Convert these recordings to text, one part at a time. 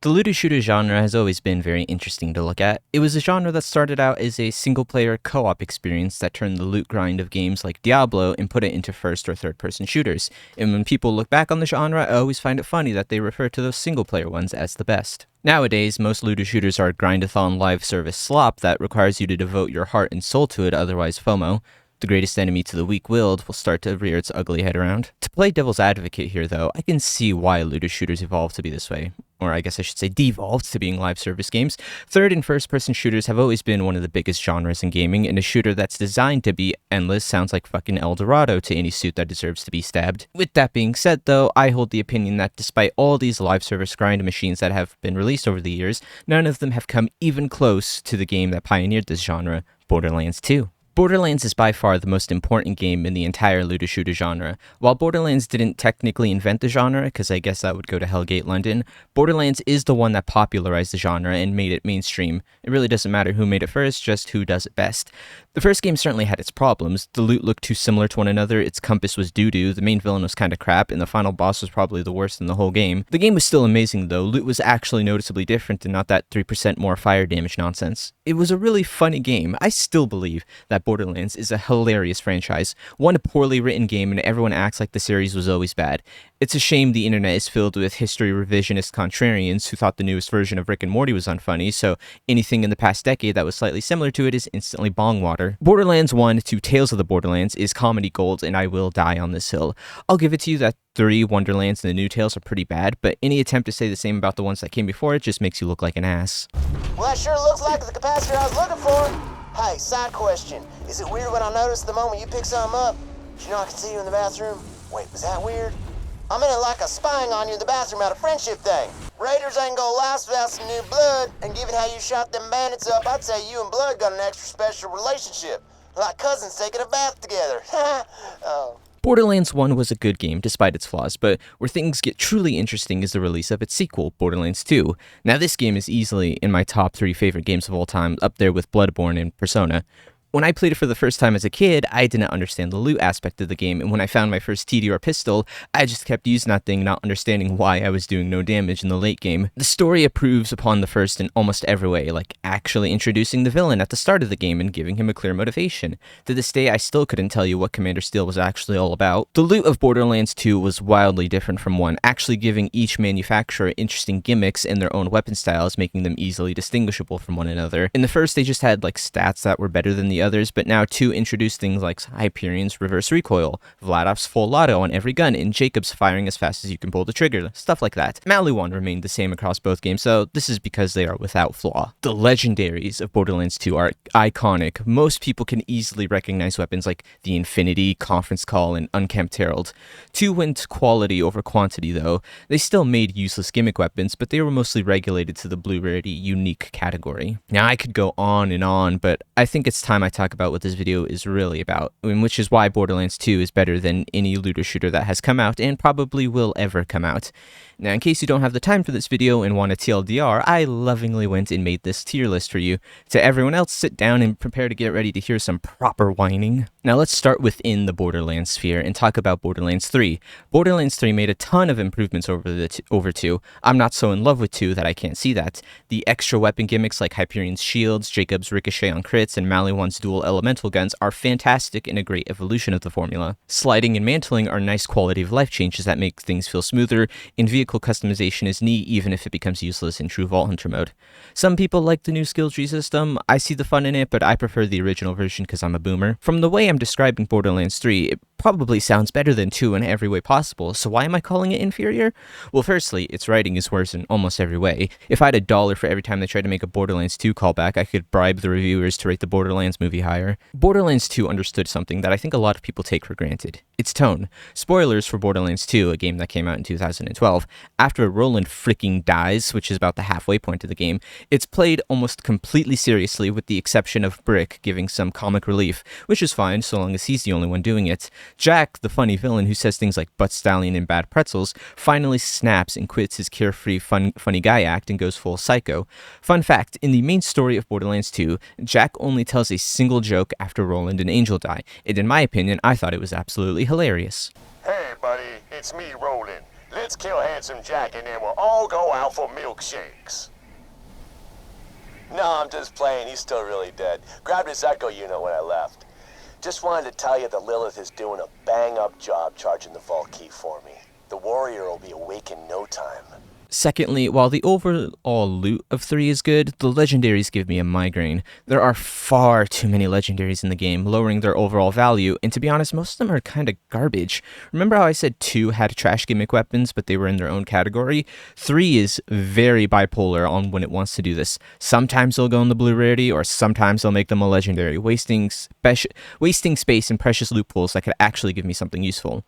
The looter shooter genre has always been very interesting to look at. It was a genre that started out as a single-player co-op experience that turned the loot grind of games like Diablo and put it into first or third-person shooters. And when people look back on the genre, I always find it funny that they refer to those single-player ones as the best. Nowadays, most looter shooters are grindathon live service slop that requires you to devote your heart and soul to it, otherwise FOMO. The greatest enemy to the weak-willed will start to rear its ugly head around. To play devil's advocate here, though, I can see why looter shooters evolved to be this way. Or I guess I should say devolved to being live service games. Third and first-person shooters have always been one of the biggest genres in gaming, and a shooter that's designed to be endless sounds like fucking El Dorado to any suit that deserves to be stabbed. With that being said, though, I hold the opinion that despite all these live service grind machines that have been released over the years, none of them have come even close to the game that pioneered this genre, Borderlands 2. Borderlands is by far the most important game in the entire looter shooter genre. While Borderlands didn't technically invent the genre, because I guess that would go to Hellgate London, Borderlands is the one that popularized the genre and made it mainstream. It really doesn't matter who made it first, just who does it best. The first game certainly had its problems. The loot looked too similar to one another, its compass was doo-doo, the main villain was kinda crap, and the final boss was probably the worst in the whole game. The game was still amazing though, loot was actually noticeably different and not that 3% more fire damage nonsense. It was a really funny game. I still believe that Borderlands is a hilarious franchise, one poorly written game and everyone acts like the series was always bad. It's a shame the internet is filled with history revisionist contrarians who thought the newest version of Rick and Morty was unfunny, so anything in the past decade that was slightly similar to it is instantly bong water. Borderlands 1 to Tales of the Borderlands is comedy gold, and I will die on this hill. I'll give it to you that 3 Wonderlands and the new Tales are pretty bad, but any attempt to say the same about the ones that came before it just makes you look like an ass. Well, that sure looks like the capacitor I was looking for. Hey, side question. Is it weird when I notice the moment you pick something up? Did you know I can see you in the bathroom? Wait, was that weird? I'm in it like a spying on you in the bathroom out of friendship thing. Raiders ain't gonna last without some new blood, and given how you shot them bandits up, I'd say you and Blood got an extra special relationship. Like cousins taking a bath together. Oh. Borderlands 1 was a good game, despite its flaws, but where things get truly interesting is the release of its sequel, Borderlands 2. Now this game is easily in my top 3 favorite games of all time, up there with Bloodborne and Persona. When I played it for the first time as a kid, I didn't understand the loot aspect of the game, and when I found my first TDR pistol, I just kept using that thing, not understanding why I was doing no damage in the late game. The story improves upon the first in almost every way, like actually introducing the villain at the start of the game and giving him a clear motivation. To this day, I still couldn't tell you what Commander Steel was actually all about. The loot of Borderlands 2 was wildly different from 1, actually giving each manufacturer interesting gimmicks and their own weapon styles, making them easily distinguishable from one another. In the first, they just had like stats that were better than the others, but now 2 introduced things like Hyperion's reverse recoil, Vladov's full auto on every gun, and Jacob's firing as fast as you can pull the trigger, stuff like that. Maliwan remained the same across both games, so this is because they are without flaw. The legendaries of Borderlands 2 are iconic. Most people can easily recognize weapons like the Infinity, Conference Call, and Unkempt Herald. 2 went quality over quantity though. They still made useless gimmick weapons, but they were mostly regulated to the blue rarity unique category. Now I could go on, but I think it's time I talk about what this video is really about, which is why Borderlands 2 is better than any looter shooter that has come out and probably will ever come out. Now, in case you don't have the time for this video and want a TLDR, I lovingly went and made this tier list for you. To everyone else, sit down and prepare to get ready to hear some proper whining. Now let's start within the Borderlands sphere and talk about Borderlands 3. Borderlands 3 made a ton of improvements over 2. I'm not so in love with 2 that I can't see that. The extra weapon gimmicks like Hyperion's shields, Jacob's ricochet on crits, and Maliwan's dual elemental guns are fantastic and a great evolution of the formula. Sliding and mantling are nice quality of life changes that make things feel smoother, and vehicle customization is neat even if it becomes useless in true Vault Hunter mode. Some people like the new skill tree system. I see the fun in it, but I prefer the original version because I'm a boomer. From the way I'm describing Borderlands 3, it probably sounds better than 2 in every way possible, so why am I calling it inferior? Well, firstly, its writing is worse in almost every way. If I had $1 for every time they tried to make a Borderlands 2 callback, I could bribe the reviewers to rate the Borderlands movie higher. Borderlands 2 understood something that I think a lot of people take for granted. Its tone. Spoilers for Borderlands 2, a game that came out in 2012. After Roland freaking dies, which is about the halfway point of the game, it's played almost completely seriously with the exception of Brick giving some comic relief, which is fine so long as he's the only one doing it. Jack, the funny villain who says things like butt stallion and bad pretzels, finally snaps and quits his carefree funny guy act and goes full psycho. Fun fact, in the main story of Borderlands 2, Jack only tells a single joke after Roland and Angel die, and in my opinion, I thought it was absolutely hilarious. Hey buddy, it's me Roland. Let let's kill Handsome Jack and then we'll all go out for milkshakes. No, I'm just playing. He's still really dead. Grabbed his echo unit when I left. Just wanted to tell you that Lilith is doing a bang-up job charging the vault key for me. The warrior will be awake in no time. Secondly, while the overall loot of 3 is good, the legendaries give me a migraine. There are far too many legendaries in the game, lowering their overall value, and to be honest, most of them are kind of garbage. Remember how I said 2 had trash gimmick weapons, but they were in their own category? 3 is very bipolar on when it wants to do this. Sometimes they'll go in the blue rarity, or sometimes they'll make them a legendary, wasting space in precious loot pools that could actually give me something useful.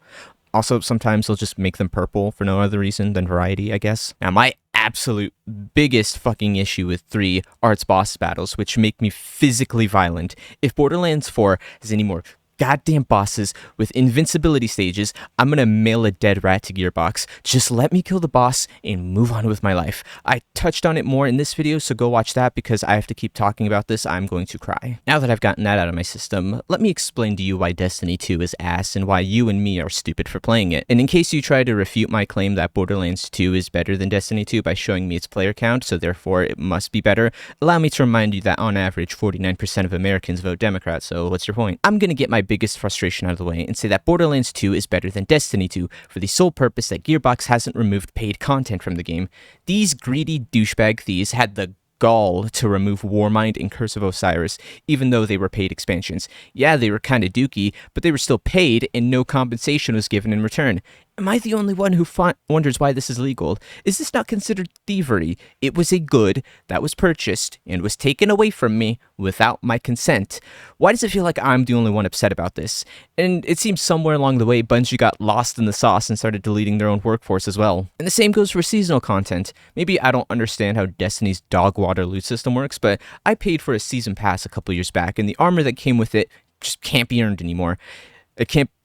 Also, sometimes they'll just make them purple for no other reason than variety, I guess. Now, my absolute biggest fucking issue with 3 are its boss battles, which make me physically violent. If Borderlands 4 has any more goddamn bosses with invincibility stages, I'm gonna mail a dead rat to Gearbox. Just let me kill the boss and move on with my life. I touched on it more in this video, so go watch that because I have to keep talking about this. I'm going to cry. Now that I've gotten that out of my system, let me explain to you why Destiny 2 is ass and why you and me are stupid for playing it. And in case you try to refute my claim that Borderlands 2 is better than Destiny 2 by showing me its player count, so therefore it must be better, allow me to remind you that on average 49% of Americans vote Democrat, so what's your point? I'm gonna get my biggest frustration out of the way and say that Borderlands 2 is better than Destiny 2 for the sole purpose that Gearbox hasn't removed paid content from the game. These greedy douchebag thieves had the gall to remove Warmind and Curse of Osiris, even though they were paid expansions. Yeah, they were kinda dookie, but they were still paid and no compensation was given in return. Am I the only one who wonders why this is legal? Is this not considered thievery? It was a good that was purchased and was taken away from me without my consent. Why does it feel like I'm the only one upset about this? And it seems somewhere along the way, Bungie got lost in the sauce and started deleting their own workforce as well. And the same goes for seasonal content. Maybe I don't understand how Destiny's dog water loot system works, but I paid for a season pass a couple years back, and the armor that came with it just can't be earned anymore.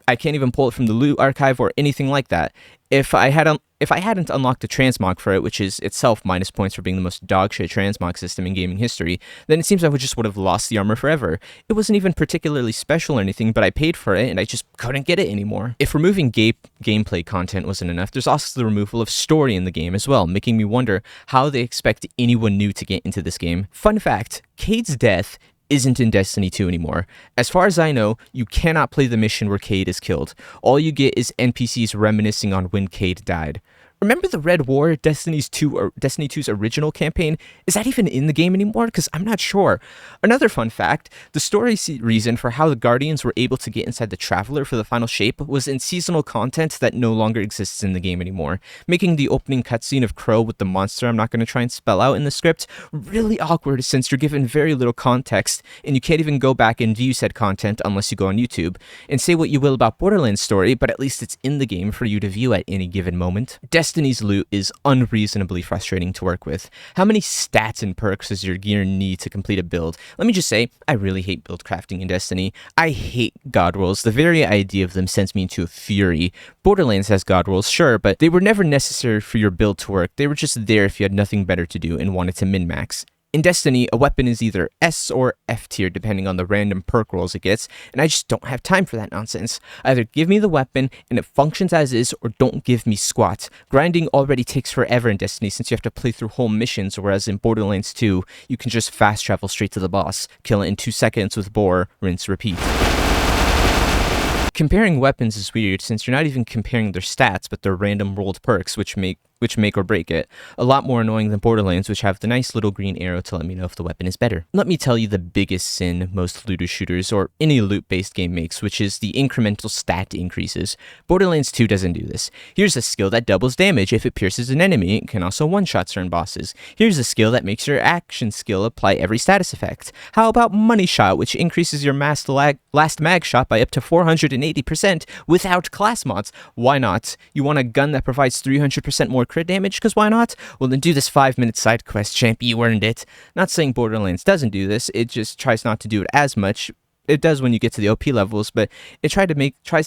I can't even pull it from the loot archive or anything like that. If I hadn't unlocked a transmog for it, which is itself minus points for being the most dogshit transmog system in gaming history, then it seems I just would have lost the armor forever. It wasn't even particularly special or anything, but I paid for it and I just couldn't get it anymore. If removing gameplay content wasn't enough, there's also the removal of story in the game as well, making me wonder how they expect anyone new to get into this game. Fun fact, Cade's death isn't in Destiny 2 anymore. As far as I know, you cannot play the mission where Cade is killed. All you get is NPCs reminiscing on when Cade died. Remember the Red War, Destiny 2's original campaign? Is that even in the game anymore? Because I'm not sure. Another fun fact, the story reason for how the Guardians were able to get inside the Traveler for the final shape was in seasonal content that no longer exists in the game anymore, making the opening cutscene of Crow with the monster I'm not going to try and spell out in the script really awkward since you're given very little context and you can't even go back and view said content unless you go on YouTube. And say what you will about Borderlands story, but at least it's in the game for you to view at any given moment. Destiny's loot is unreasonably frustrating to work with. How many stats and perks does your gear need to complete a build? Let me just say, I really hate build crafting in Destiny. I hate god rolls. The very idea of them sends me into a fury. Borderlands has god rolls, sure, but they were never necessary for your build to work. They were just there if you had nothing better to do and wanted to min-max. In Destiny, a weapon is either S or F tier depending on the random perk rolls it gets, and I just don't have time for that nonsense. Either give me the weapon and it functions as is, or don't give me squat. Grinding already takes forever in Destiny since you have to play through whole missions, whereas in Borderlands 2, you can just fast travel straight to the boss, kill it in 2 seconds with Bore, rinse, repeat. Comparing weapons is weird since you're not even comparing their stats but their random rolled perks which make or break it. A lot more annoying than Borderlands, which have the nice little green arrow to let me know if the weapon is better. Let me tell you the biggest sin most looter shooters or any loot-based game makes, which is the incremental stat increases. Borderlands 2 doesn't do this. Here's a skill that doubles damage if it pierces an enemy. It can also one-shot certain bosses. Here's a skill that makes your action skill apply every status effect. How about Money Shot, which increases your last mag shot by up to 480% without class mods? Why not? You want a gun that provides 300% more crit damage? Because why not? Well, then do this 5-minute side quest, champ. You earned it. Not saying Borderlands doesn't do this. It just tries not to do it as much. it does when you get to the OP levels, but it tries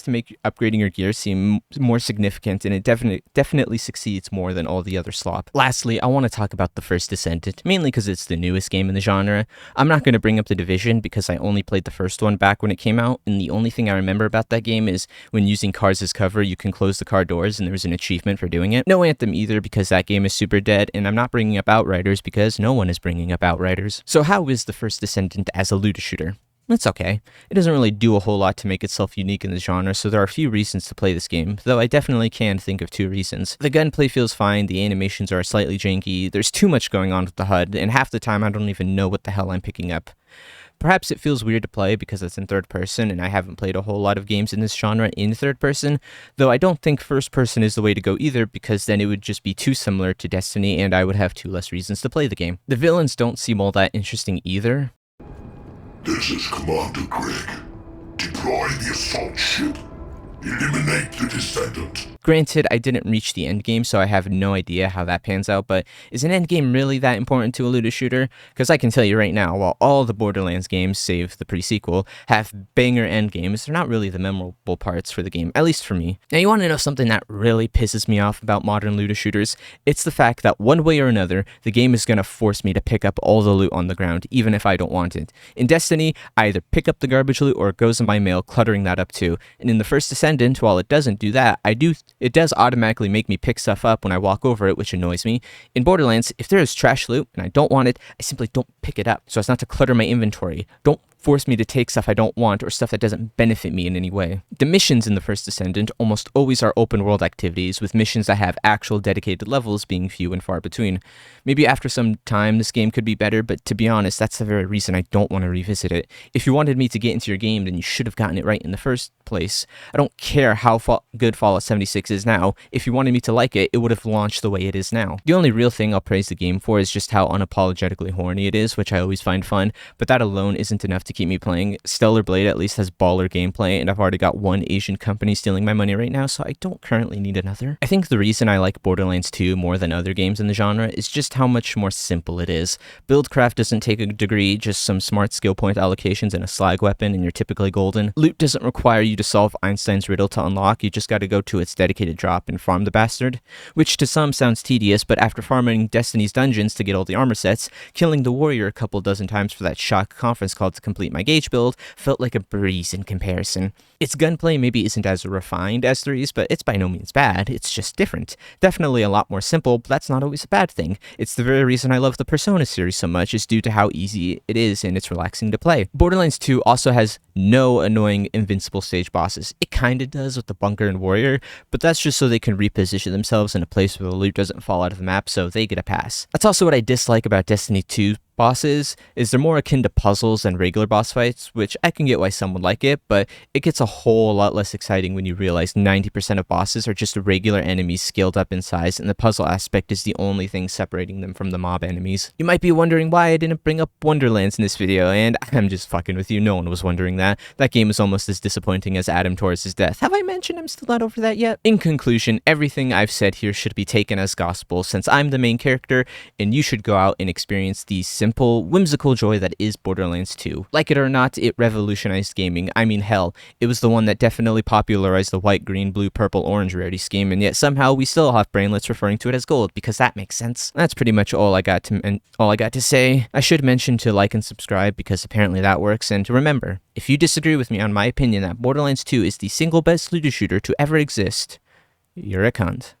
to make upgrading your gear seem more significant, and it definitely succeeds more than all the other slop. Lastly, I want to talk about The First Descendant, mainly because it's the newest game in the genre. I'm not going to bring up The Division because I only played the first one back when it came out, and the only thing I remember about that game is when using cars as cover, you can close the car doors, and there's an achievement for doing it. No Anthem either because that game is super dead, and I'm not bringing up Outriders because no one is bringing up Outriders. So how is The First Descendant as a looter shooter? It's okay. It doesn't really do a whole lot to make itself unique in the genre, so there are a few reasons to play this game, though I definitely can think of 2 reasons. The gunplay feels fine, the animations are slightly janky, there's too much going on with the HUD, and half the time I don't even know what the hell I'm picking up. Perhaps it feels weird to play because it's in third person, and I haven't played a whole lot of games in this genre in third person, though I don't think first person is the way to go either, because then it would just be too similar to Destiny, and I would have 2 less reasons to play the game. The villains don't seem all that interesting either. This is Commander Greg. Deploy the assault ship. Eliminate the Descendant. Granted, I didn't reach the endgame, so I have no idea how that pans out, but is an endgame really that important to a looter shooter? Because I can tell you right now, while all the Borderlands games, save the pre-sequel, have banger endgames, they're not really the memorable parts for the game, at least for me. Now, you want to know something that really pisses me off about modern looter shooters? It's the fact that one way or another, the game is going to force me to pick up all the loot on the ground, even if I don't want it. In Destiny, I either pick up the garbage loot or it goes in my mail, cluttering that up too. And in The First Descendant, while it doesn't do that, it does automatically make me pick stuff up when I walk over it, which annoys me. In Borderlands, if there is trash loot and I don't want it, I simply don't pick it up so as not to clutter my inventory. Don't force me to take stuff I don't want or stuff that doesn't benefit me in any way. The missions in The First Descendant almost always are open world activities, with missions that have actual dedicated levels being few and far between. Maybe after some time this game could be better, but to be honest, that's the very reason I don't want to revisit it. If you wanted me to get into your game, then you should have gotten it right in the first place. I don't care how good Fallout 76 is now. If you wanted me to like it, it would have launched the way it is now. The only real thing I'll praise the game for is just how unapologetically horny it is, which I always find fun, but that alone isn't enough to keep me playing. Stellar Blade at least has baller gameplay, and I've already got one Asian company stealing my money right now, so I don't currently need another. I think the reason I like Borderlands 2 more than other games in the genre is just how much more simple it is. Buildcraft doesn't take a degree, just some smart skill point allocations and a slag weapon, and you're typically golden. Loot doesn't require you to solve Einstein's riddle to unlock, you just gotta go to its dedicated drop and farm the bastard, which to some sounds tedious, but after farming Destiny's dungeons to get all the armor sets, killing the warrior a couple dozen times for that shock conference call to complete my gauge build felt like a breeze in comparison. Its gunplay maybe isn't as refined as 3's, but it's by no means bad, it's just different. Definitely a lot more simple, but that's not always a bad thing. It's the very reason I love the Persona series so much, is due to how easy it is and it's relaxing to play. Borderlands 2 also has no annoying invincible stage bosses. It kinda does with the bunker and warrior, but that's just so they can reposition themselves in a place where the loot doesn't fall out of the map, so they get a pass. That's also what I dislike about Destiny 2 bosses, is they're more akin to puzzles than regular boss fights, which I can get why some would like it, but it gets a whole lot less exciting when you realize 90% of bosses are just regular enemies scaled up in size, and the puzzle aspect is the only thing separating them from the mob enemies. You might be wondering why I didn't bring up Wonderlands in this video, and I'm just fucking with you, no one was wondering that. That game is almost as disappointing as Adam Torres' death. Have I mentioned I'm still not over that yet? In conclusion, everything I've said here should be taken as gospel, since I'm the main character, and you should go out and experience these simple, whimsical joy that is Borderlands 2. Like it or not, it revolutionized gaming. I mean, hell, it was the one that definitely popularized the white, green, blue, purple, orange rarity scheme, and yet somehow we still have brainlets referring to it as gold, because that makes sense. That's pretty much all I got to say. I should mention to like and subscribe, because apparently that works, and to remember, if you disagree with me on my opinion that Borderlands 2 is the single best looter shooter to ever exist, you're a cunt.